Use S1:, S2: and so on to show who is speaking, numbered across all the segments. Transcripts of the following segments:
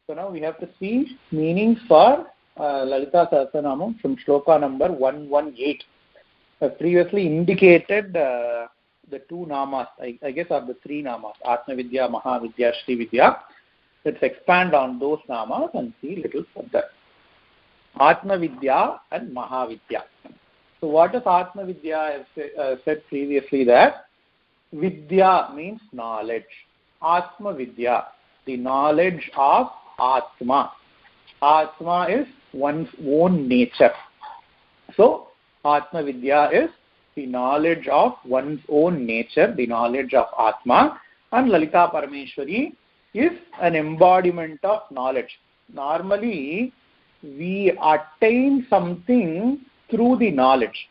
S1: So now we have to see meanings for Lalita Sahasranamam from shloka number 118. I previously indicated the two namas, I guess are the three namas, Atma Vidya, Mahavidya, Shri Vidya. Let's expand on those namas and see a little further. Atma Vidya and Mahavidya. So what is Atma Vidya? I have said previously that Vidya means knowledge. Atma Vidya, the knowledge of Atma. Atma is one's own nature. So Atma Vidya is the knowledge of one's own nature, the knowledge of Atma. And Lalita Parameshwari is an embodiment of knowledge. Normally, we attain something through the knowledge.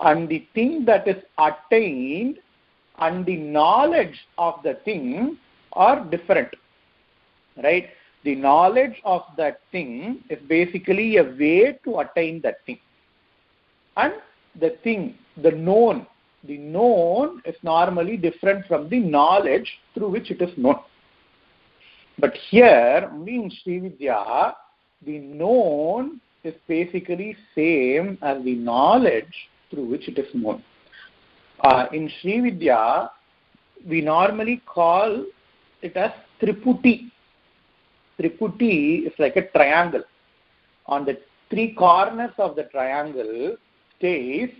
S1: And the thing that is attained and the knowledge of the thing are different. Right? The knowledge of that thing is basically a way to attain that thing. And the thing, the known is normally different from the knowledge through which it is known. But here, in Shri Vidya, the known is basically same as the knowledge through which it is known. In Shri Vidya, we normally call it as Triputi. Triputi is like a triangle. On the three corners of the triangle stays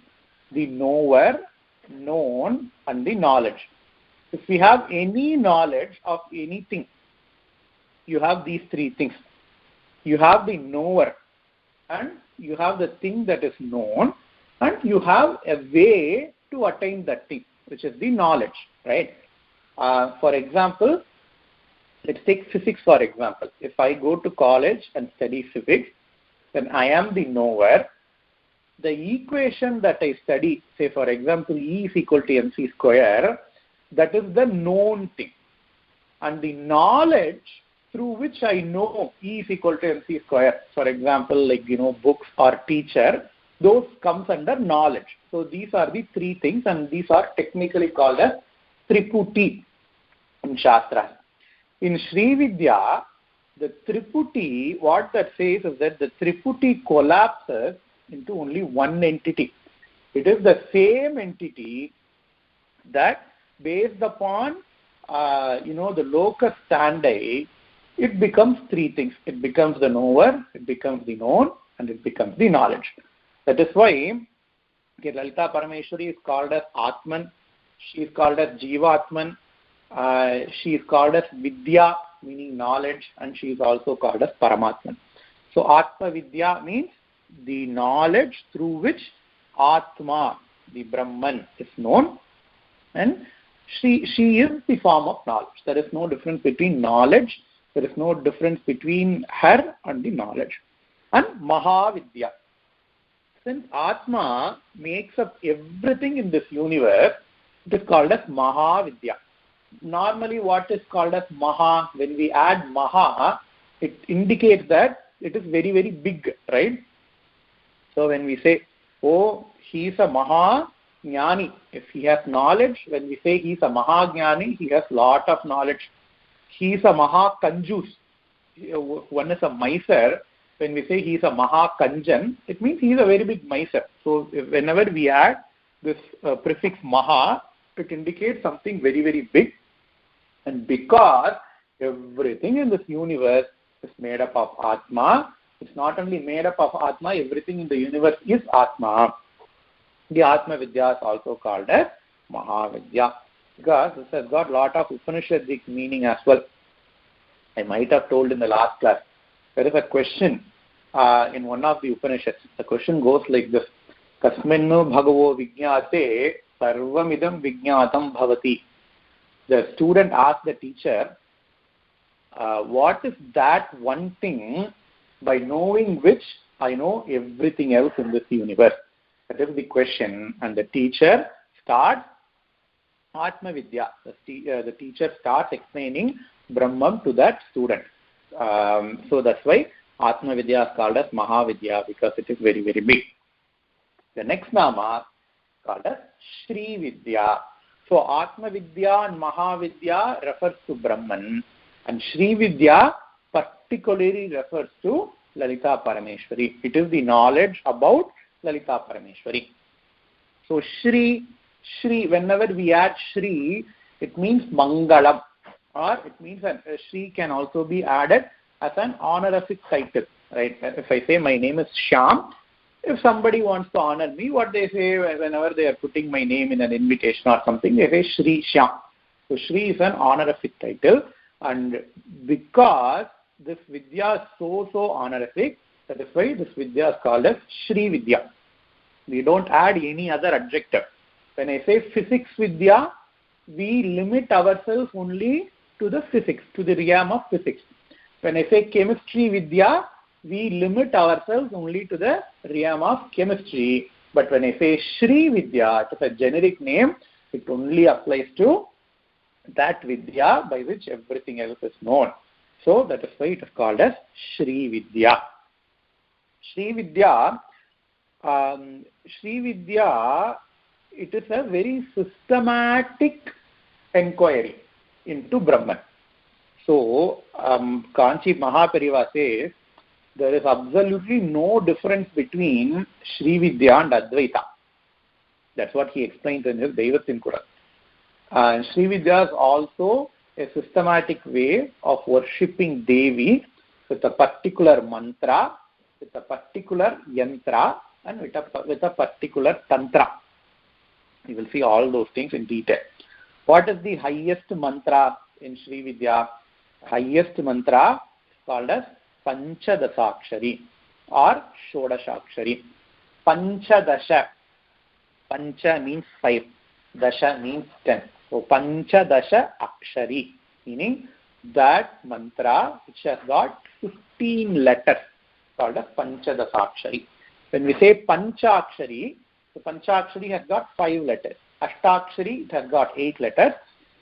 S1: the knower, known, and the knowledge. If we have any knowledge of anything, you have these three things. You have the knower, and you have the thing that is known, and you have a way to attain that thing, which is the knowledge, right? For example, let's take physics for example. If I go to college and study physics, then I am the knower. The equation that I study, say for example, E is equal to mc square, that is the known thing. And the knowledge through which I know E is equal to mc square, for example, like, books or teacher, those comes under knowledge. So these are the three things, and these are technically called as Triputi in Shastra. In Shri Vidya, the Triputi, what that says is that the Triputi collapses into only one entity. It is the same entity that, based upon the locus standi, it becomes three things. It becomes the knower, it becomes the known, and it becomes the knowledge. That is why Lalita Parameshwari is called as Atman, she is called as Jivatman, she is called as Vidya, meaning knowledge, and she is also called as Paramatman. So Atma Vidya means the knowledge through which Atma, the Brahman, is known, and she is the form of knowledge. There is no difference between knowledge, there is no difference between her and the knowledge. And Mahavidya. Since Atma makes up everything in this universe, it is called as Mahavidya. Normally what is called as Maha, when we add Maha, it indicates that it is very, very big, right? So when we say, oh, he is a Maha Jnani, if he has knowledge, when we say he is a Maha Jnani, he has lot of knowledge. He is a Maha Kanjus. One is a miser. When we say he is a Maha Kanjan, it means he is a very big miser. So whenever we add this prefix Maha, it indicates something very, very big. And because everything in this universe is made up of Atma, it's not only made up of Atma, everything in the universe is Atma. The Atma Vidya is also called as Mahavidya, because this has got a lot of Upanishadic meaning as well. I might have told in the last class, there is a question in one of the Upanishads. The question goes like this: Kasminnu bhagavo vijñāte sarvamidam vijñātam bhavati. The student asked the teacher, what is that one thing by knowing which I know everything else in this universe? That is the question. And the teacher starts Atma Vidya. The teacher starts explaining Brahman to that student. So that's why Atma Vidya is called as Mahavidya, because it is very, very big. The next nama is called as Shri Vidya. So Atma Vidya and Mahavidya refers to Brahman, and Shri Vidya particularly refers to Lalita Parameshwari. It is the knowledge about Lalita Parameshwari. So Shri, whenever we add Shri, it means Mangalam, or it means that Shri can also be added as an honorific title, right? If I say my name is Shyam, if somebody wants to honor me, what they say whenever they are putting my name in an invitation or something, they say Shri Shyam. So Shri is an honorific title, and because this Vidya is so honorific, that is why this Vidya is called as Shri Vidya. We don't add any other adjective. When I say physics Vidya, we limit ourselves only to the physics, to the realm of physics. When I say chemistry Vidya, we limit ourselves only to the realm of chemistry. But when I say Shri Vidya, it is a generic name. It only applies to that Vidya by which everything else is known. So that is why it is called as Shri Vidya. Shri Vidya, it is a very systematic inquiry into Brahman. So Kanchi Mahapariva says there is absolutely no difference between Shri Vidya and Advaita. That's what he explains in his Daivatsinkuram. And Shri Vidya is also a systematic way of worshipping Devi with a particular mantra, with a particular yantra, and with a particular tantra. You will see all those things in detail. What is the highest mantra in Shri Vidya? Highest mantra is called as Panchadasakshari or Shodashakshari. Panchadasha. Pancha means 5. Dasha means 10. So Panchadasha Akshari, meaning that mantra which has got 15 letters, called as Panchadasakshari. When we say Panchakshari, the Panchakshari has got 5 letters. Ashtakshari, it has got 8 letters.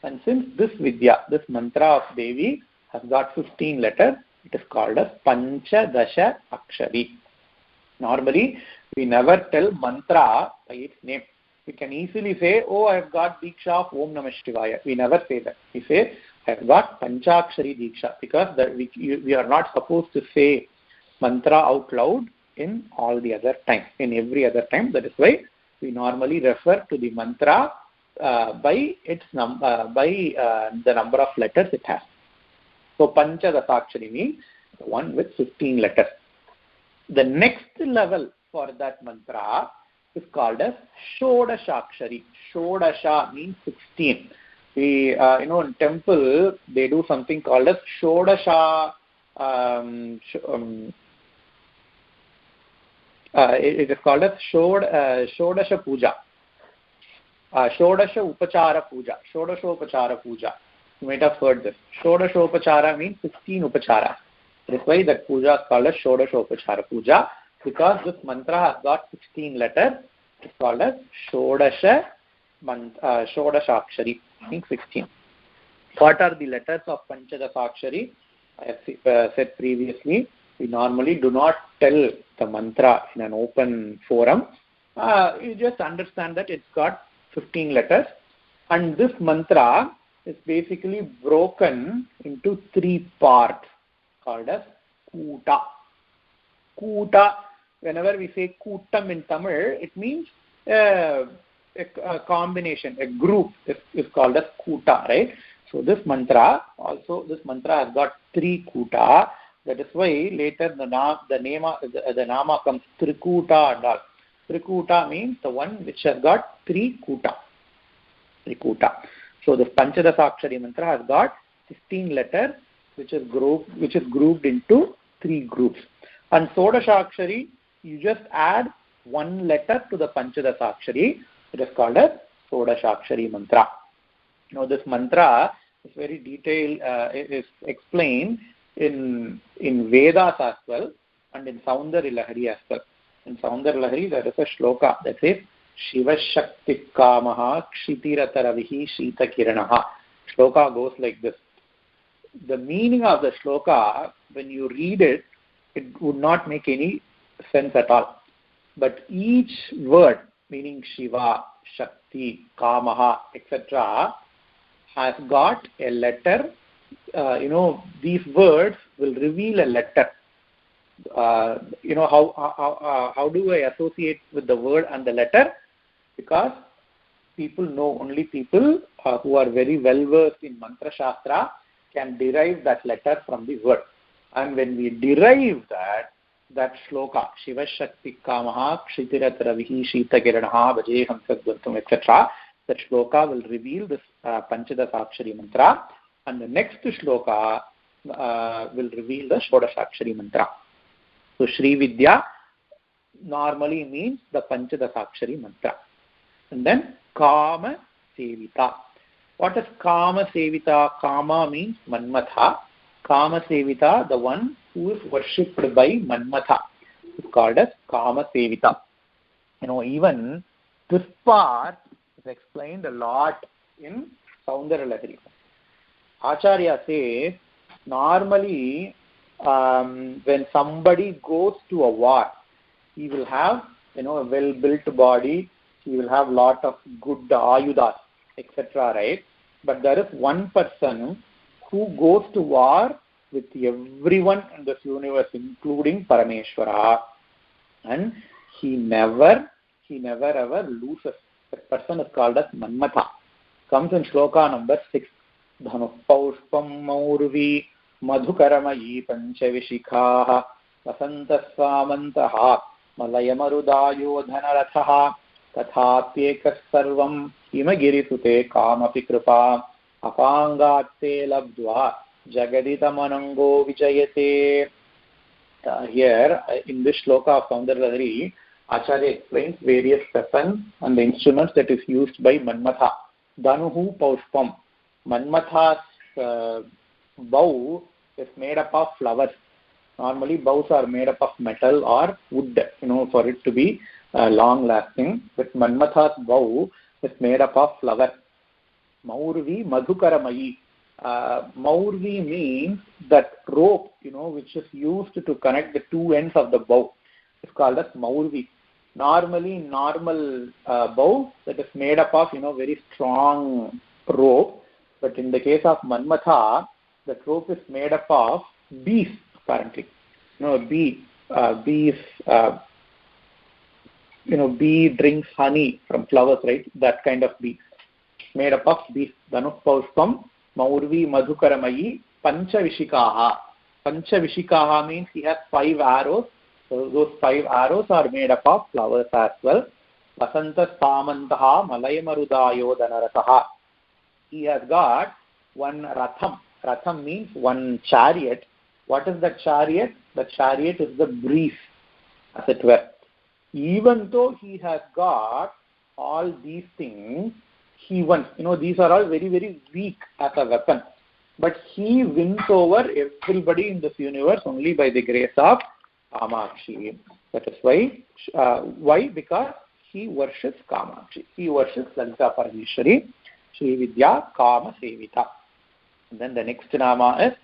S1: And since this Vidya, this mantra of Devi, has got 15 letters, it is called as Panchadasha Akshari. Normally, we never tell mantra by its name. We can easily say, oh, I have got Diksha of Om Namah Shivaya. We never say that. We say, I have got Panchakshari Diksha, because we are not supposed to say mantra out loud in all the other times, in every other time. That is why we normally refer to the mantra by its the number of letters it has. So Panchadasakshari means the one with 15 letters. The next level for that mantra is called as Shodashakshari. Shodasha means 16. We, in temple, they do something called as Shodasha. It is called as Shodasha Puja. Shodasha Upachara Puja. Shodashopachara Puja. You might have heard this. Shodashopachara means 16 Upachara. That is why that puja is called as Shodashopachara Puja, because this mantra has got 16 letters. It is called as Shodashakshari, meaning 16. What are the letters of Panchadasakshari? I have said previously, we normally do not tell the mantra in an open forum. You just understand that it's got 15 letters, and this mantra is basically broken into 3 parts called as Kuta. Kuta, whenever we say Kutam in Tamil, it means a combination, a group is called as Kuta, right? So this mantra has got 3 Kuta. That is why later the nama comes Trikuta and all. Trikuta means the one which has got 3 Kuta. Trikuta. So the Panchadasakshari mantra has got 15 letters, which is grouped into 3 groups. And Sodashakshari, you just add 1 letter to the Panchadasakshari. It is called as Sodashakshari mantra. Now this mantra is very detailed. It is explained in Vedas as well, and in Saundarya Lahari as well. In Saundarya Lahari, there is a shloka that says, Shiva Shakti Kamaha Kshitirataravhi Shita Kiranaha. Shloka goes like this. The meaning of the shloka, when you read it, it would not make any sense at all. But each word, meaning Shiva, Shakti, Kamaha, etc., has got a letter these words will reveal a letter. How do I associate with the word and the letter? Because only people who are very well versed in Mantra Shastra can derive that letter from the word. And when we derive that shloka, Shiva Shakti Kamaha Kshitiratravihi Shitagiranaha Vajeham Sadvantum, etc., that shloka will reveal this Panchadasakshari mantra, and the next shloka will reveal the Shodashakshari mantra. So Shri Vidya normally means the Panchadasakshari mantra. And then Kama Sevita. What is Kama Sevita? Kama means Manmatha. Kama Sevita, the one who is worshipped by Manmatha, is called as Kama Sevita. Even this part is explained a lot in Saundarya Lahari. Acharya says, normally when somebody goes to a war, he will have a well-built body, he will have lot of good ayudas, etc., right? But there is one person who goes to war with everyone in this universe, including Parameshwara, and he never ever loses. That person is called as Manmatha. Comes in shloka number 6. Dhanu Paushpam Maurvi Madhukaramayi Panchavishikha Vasantasvamantaha Malayamarudayo Dhanarathaha Tathapyekas Sarvam Himagirisute Kamapi Kripa Apangatte Labdva Jagaditamanango Vijayate. Here, in this shloka of Saundarya Lahari, Acharya explains various weapons and the instruments that is used by Manmatha. Dhanuhu Paushpam. Manmatha's bow is made up of flowers. Normally, bows are made up of metal or wood, for it to be long-lasting. But Manmatha's bow is made up of flowers. Maurvi Madhukaramayi. Maurvi means that rope, which is used to connect the two ends of the bow. It's called as Maurvi. Normally, normal bow that is made up of, very strong rope. But in the case of Manmatha, the rope is made up of bees, apparently. Bee drinks honey from flowers, right? That kind of bee. Made up of bees. Dhanuh Paushpam Maurvi Madhukaramayi Panchavishikaha. Panchavishikaha means he has 5 arrows. So those 5 arrows are made up of flowers as well. Vasanta Samantaha Malayamarudayo Dhanarataha. He has got one ratham. Ratham means one chariot. What is the chariot? The chariot is the breeze, as it were. Even though he has got all these things, he wins. These are all very, very weak as a weapon. But he wins over everybody in this universe only by the grace of Kamakshi. That is why. Why? Because he worships Kamakshi. He worships Lalita Parameshwari. Shri Vidya Kama Sevita. And then the next nama is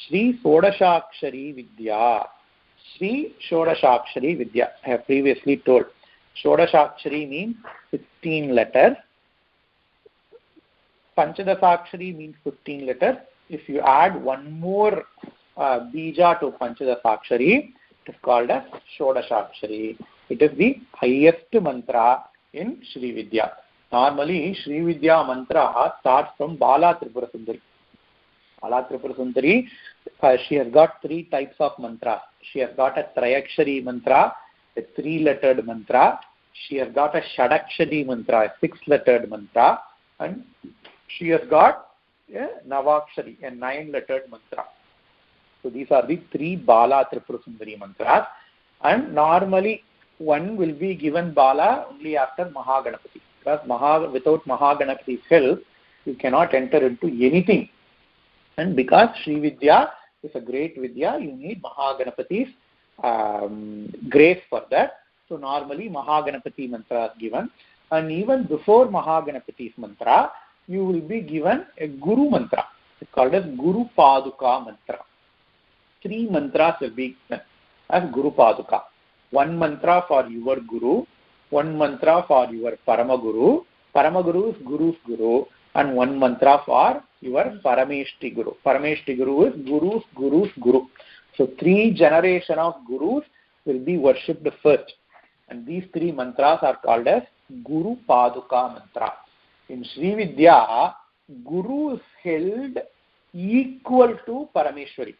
S1: Shri Shodashakshari Vidya. Shri Shodashakshari Vidya. I have previously told. Shodashakshari means 16 letters. Panchadasakshari means 15 letters. If you add one more bija to Panchadasakshari, it is called as Shodashakshari. It is the highest mantra in Shri Vidya. Normally, Shri Vidya mantra starts from Bala Tripura Sundari. Bala Tripura Sundari, she has got 3 types of mantras. She has got a Trayakshari mantra, a 3-lettered mantra. She has got a Shadakshari mantra, a 6-lettered mantra. And she has got a Navakshari, a 9-lettered mantra. So these are the 3 Bala Tripura Sundari mantras. And normally, one will be given Bala only after Mahaganapati. Because without Mahaganapati's help, you cannot enter into anything. And because Shri Vidya is a great Vidya, you need Mahaganapati's grace for that. So normally Mahaganapati mantra is given. And even before Mahaganapati's mantra, you will be given a Guru mantra. It's called as Guru Paduka mantra. 3 mantras will be given as Guru Paduka. 1 mantra for your Guru, 1 mantra for your Paramaguru. Paramaguru is Guru's Guru. and one mantra for your Parameshti Guru. Parameshti Guru is Guru's Guru. So 3 generations of Gurus will be worshipped first. And these 3 mantras are called as Guru Paduka mantra. In Sri Vidya, Guru is held equal to Parameshwari.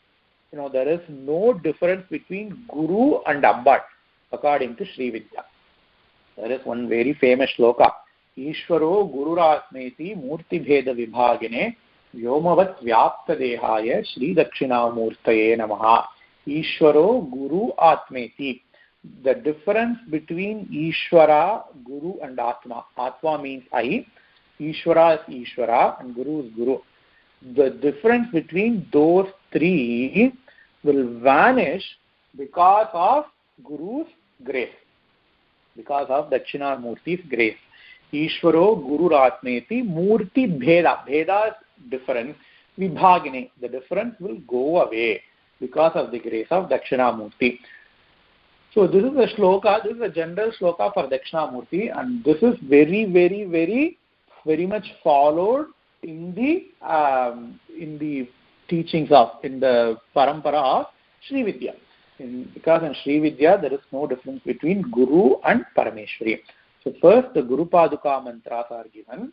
S1: There is no difference between Guru and Ambad according to Sri Vidya. There is one very famous shloka. Ishvaro Gururasmeti Murti Bheda Vibhagine Vyomavat Vyapta Dehaya Shri Dakshinamurtaye Namaha. Ishvaro Guru Atmeti. The difference between Ishvara, Guru and Atma. Atma means I. Ishvara is Ishvara and Guru is Guru. The difference between those 3 will vanish because of Guru's grace. Because of Dakshinamurti's grace. Ishvaro Guru Atmeti Murti Bheda. Bheda is difference. Vibhagine. The difference will go away because of the grace of Dakshinamurti. So this is a shloka. This is a general shloka for Dakshinamurti, and this is very, very, very, very much followed in the teachings in the parampara of Sri Vidya. Because in Sri Vidya there is no difference between Guru and Parameshwari. So first the Guru Paduka mantras are given.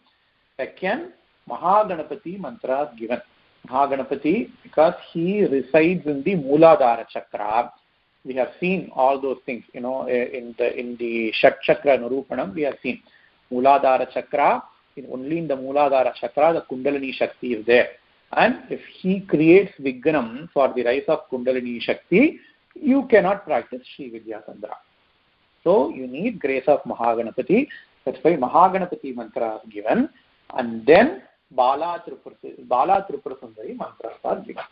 S1: Second, Mahaganapati mantra is given. Mahaganapati, because he resides in the Mooladhara Chakra. We have seen all those things, in the Shat Chakra Nirupanam, we have seen Mooladhara Chakra. Only in the Mooladhara Chakra, the Kundalini Shakti is there. And if he creates Vignam for the rise of Kundalini Shakti, you cannot practice Sri Vidya Sandra. So you need grace of Mahaganapati. That's why Mahaganapati mantra is given. And then Bala Tripura Sundari mantras are given.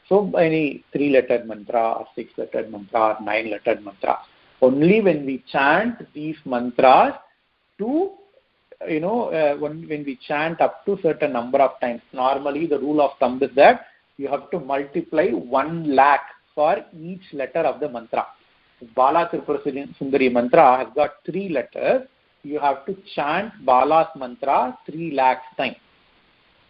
S1: So any 3-lettered mantra or 6-lettered mantra or 9-lettered mantra. Only when we chant these mantras when we chant up to certain number of times, normally the rule of thumb is that you have to multiply 1 lakh for each letter of the mantra. If Bala Tripura Sundari mantra has got 3 letters, you have to chant Bala's mantra 3 lakhs times.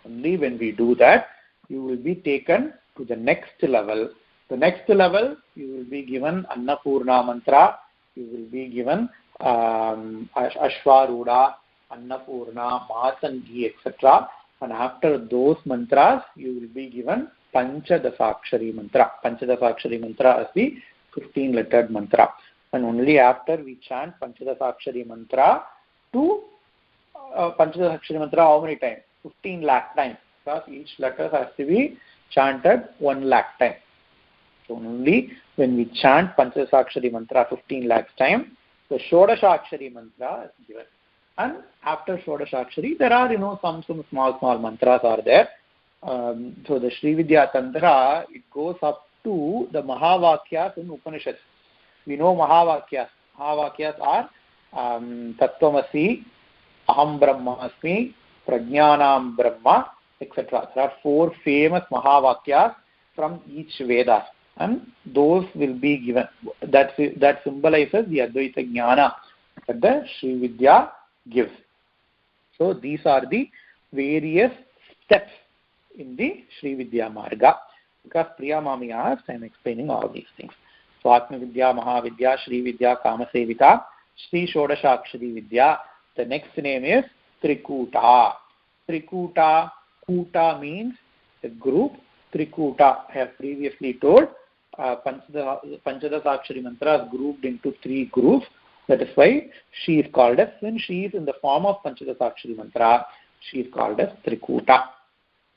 S1: Only when we do that, you will be taken to the next level. The next level, you will be given Annapurna mantra, you will be given Ashwaruda, Annapurna, Masangi, etc. And after those mantras, you will be given Panchadasakshari mantra. Panchadasakshari mantra is the 15-lettered mantra. And only after we chant Panchadasakshari mantra how many times? 15 lakh times. Because each letter has to be chanted 1 lakh times. So only when we chant Panchadasakshari mantra 15 lakhs times, the Shodashakshari mantra is given. And after Shodashakshari, there are some small mantras are there. So the Sri Vidya Tantra, it goes up to the Mahavakyas in Upanishads. We know Mahavakyas. Mahavakyas are Tattvamasi, Aham Brahmasmi, Prajnanam Brahma, etc. There are 4 famous Mahavakyas from each Veda, and those will be given. That symbolizes the Advaita Jnana that the Sri Vidya gives. So these are the various steps in the Sri Vidya Marga. Because Priya Mami asked, I am explaining all these things. So Atma Vidya, Mahavidya, Sri Vidya, Kamasevita, Sri Shodashakshari Vidya. The next name is Trikuta. Trikuta, Kuta means a group. Trikuta, I have previously told, Panchadasakshari mantra is grouped into 3 groups. That is why she is called as, when she is in the form of Panchadasakshari mantra, she is called as Trikuta.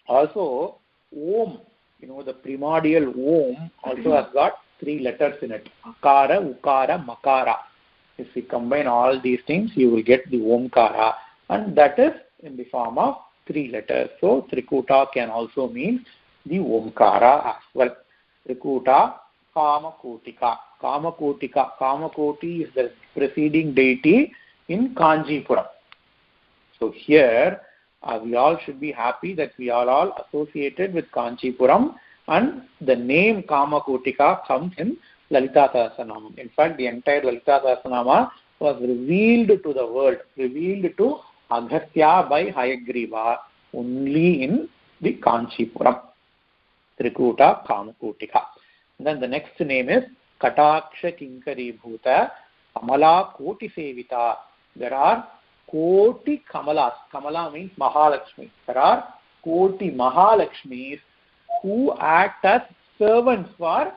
S1: Also, Om, the primordial Om also has got 3 letters in it. Akara, Ukara, Makara. If we combine all these things, you will get the Omkara. And that is in the form of 3 letters. So, Trikuta can also mean the Omkara as well. Trikuta, Kamakotika. Kamakotika. Kamakoti is the preceding deity in Kanjipuram. So here, we all should be happy that we are all associated with Kanchipuram, and the name Kamakotika comes in Lalita Sahasranama. In fact, the entire Lalita Sahasranama was revealed to the world, revealed to Agastya by Hayagriva. only in the Kanchipuram. Trikuta Kamakutika. And then the next name is Kataksha Kinkari Bhuta Kamala Koti Sevita. There are Koti Kamalas. Kamala means Mahalakshmi. There are Koti Mahalakshmis who act as servants for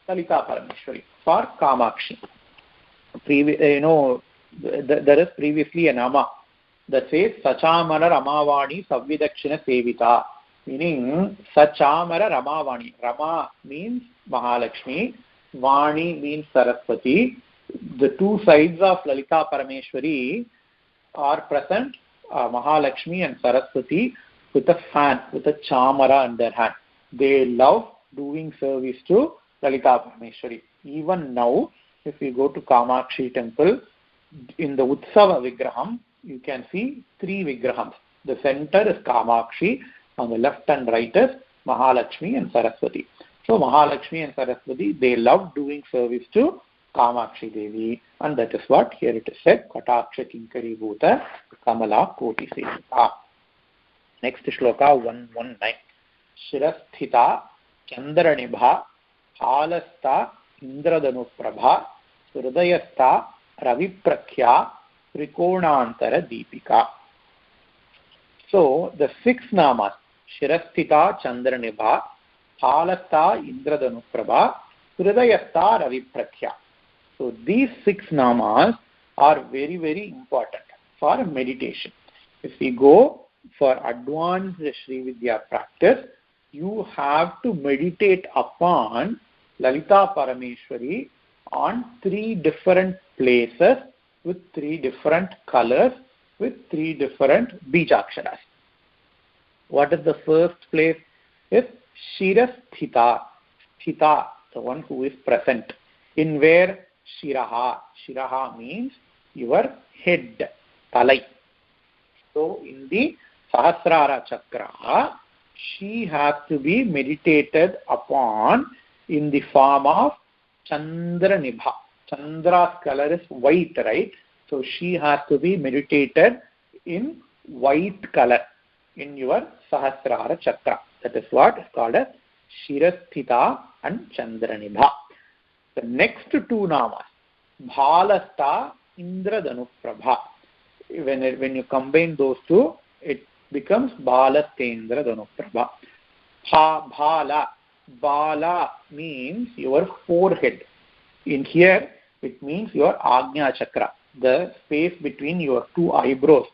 S1: Lalita Parameshwari, for Kamakshi. There is previously a nama that says Sachamara Ramavani Savvidakshina Sevita, meaning Sachamara Ramavani. Rama means Mahalakshmi, Vani means Saraswati. The two sides of Lalita Parameshwari are present, Mahalakshmi and Saraswati, with a fan, with a chamara in their hand. They love doing service to Lalita Parameshwari. Even now, if we go to Kamakshi temple, in the Utsava Vigraham, you can see three Vigrahams. The center is Kamakshi, on the left and right is Mahalakshmi and Saraswati. So Mahalakshmi and Saraswati, they love doing service to Kamakshi Devi, and that is what here it is said, Kataksha Kinkari Bhuta Kamala Koti Sevita. Next shloka 119. Shirasthita Chandranibha Halasta Indradanuprabha Hridayastha Raviprakhya Trikonantara Deepika. So the six namas, Shirasthita Chandranibha Halasta Indradanuprabha Hridayastha Raviprakhya. So these six namas are very, very important for meditation. If we go for advanced Srividya practice, you have to meditate upon Lalita Parameshwari on three different places with three different colors with three different bijaksharas. What is the first place? Is Shirasthita. Sthita, the one who is present. In where? Shiraha. Shiraha means your head, talai. So in the Sahasrara Chakra, she has to be meditated upon in the form of Chandranibha. Chandra's color is white, right? So she has to be meditated in white color in your Sahasrara Chakra. That is what is called as Shirasthita and Chandranibha. The next two namas, Bhalasta, Indradanuprabha. When you combine those two, it becomes Balastendra Danuprabha. Bhala. Bala means your forehead. In here, it means your Agnya Chakra. The space between your two eyebrows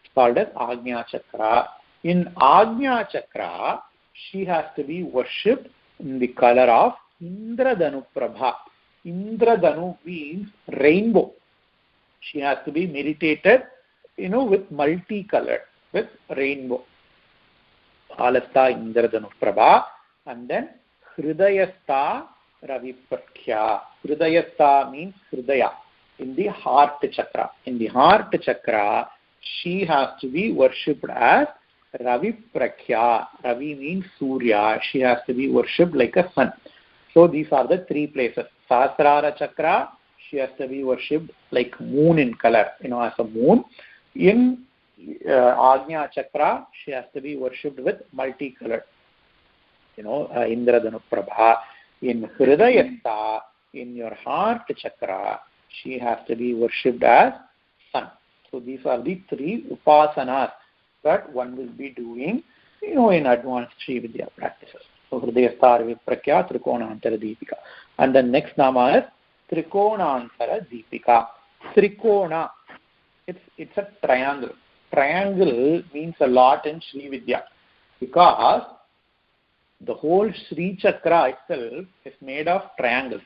S1: is called as Agnya Chakra. In Agnya Chakra, she has to be worshipped in the color of Indradanuprabha. Indradanu means rainbow. She has to be meditated, with multicolored, with rainbow. Alasta Indradanuprabha. And then Hridayastha Raviprakhya. Hridayastha means Hridaya, in the heart chakra. In the heart chakra, she has to be worshipped as Raviprakhya. Ravi means Surya. She has to be worshipped like a sun. So these are the three places. Sahasrara Chakra, she has to be worshipped like moon in color, as a moon. In Agnya Chakra, she has to be worshipped with multicolored, Indradanuprabha. In Hridayastha, in your heart chakra, she has to be worshipped as sun. So these are the three upasanas that one will be doing, in advanced Srividya practices. So Hridayastha, Raviprakhya, Trikonantara Deepika. And the next nama is Trikonantara Deepika. Trikona, it's a triangle. Triangle means a lot in Srividya because the whole Sri Chakra itself is made of triangles.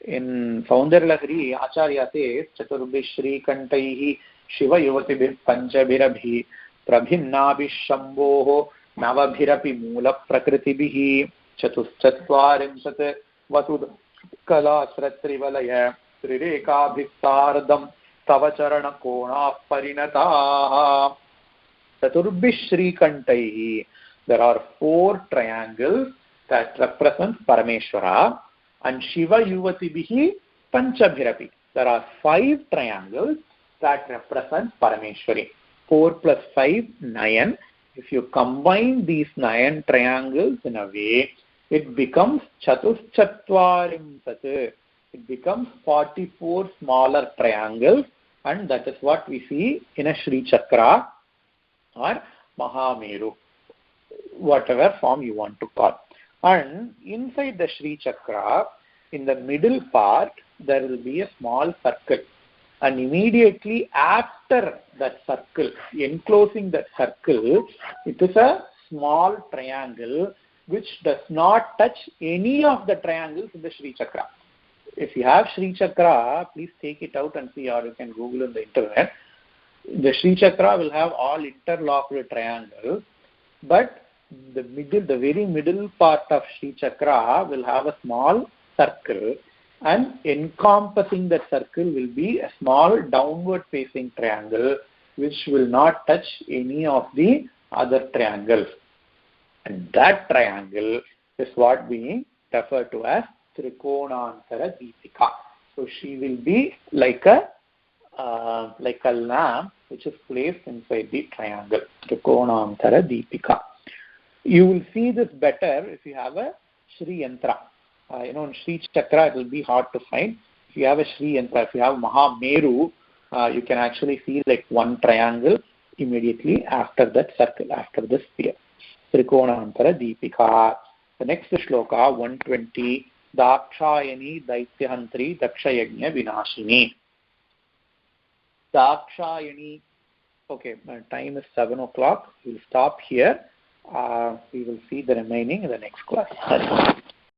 S1: In Saundarya Acharya says, Chaturubhi Shri Kantaihi Shiva Yuvatibhir Panchabhirabhi Prabhinnabhi Shambhoho Navabhirapi Mula Prakritibhihi Chatuschatvarimsat Vatud Kala Sratrivalaya Trireka Bhiktardam Tavacharana Kona Parinataha. Chaturubhi Shri Kantaihi. There are 4 triangles that represent Parameshwara, and Shiva Yuvatibhihi Panchabhirapi. There are 5 triangles that represent Parameshwari. 4 plus 5, 9. if you combine these 9 triangles in a way, it becomes Chatuschatvarimsat. It becomes 44 smaller triangles, and that is what we see in a Sri Chakra or Mahameru, whatever form you want to call. And inside the Sri Chakra, in the middle part, there will be a small circle. And immediately after that circle, enclosing that circle, it is a small triangle which does not touch any of the triangles in the Sri Chakra. If you have Sri Chakra, please take it out and see, or you can Google on the internet. The Sri Chakra will have all interlocked triangles, but the very middle part of Sri Chakra will have a small circle, and encompassing that circle will be a small downward facing triangle which will not touch any of the other triangles. And that triangle is what we refer to as Trikonantara Deepika. So she will be like a lamp which is placed inside the triangle. Trikonantara Deepika. You will see this better if you have a Sri Yantra. In Sri Chakra, it will be hard to find. If you have a Sri Yantra, if you have Mahameru, you can actually see like one triangle immediately after that circle, after the sphere. Trikonantara Deepika. The next shloka, 120, Dakshayani Daityahantri Dakshayagnya Vinashini. Dakshayani. Okay, my time is 7 o'clock. We'll stop here. We will see the remaining in the next class.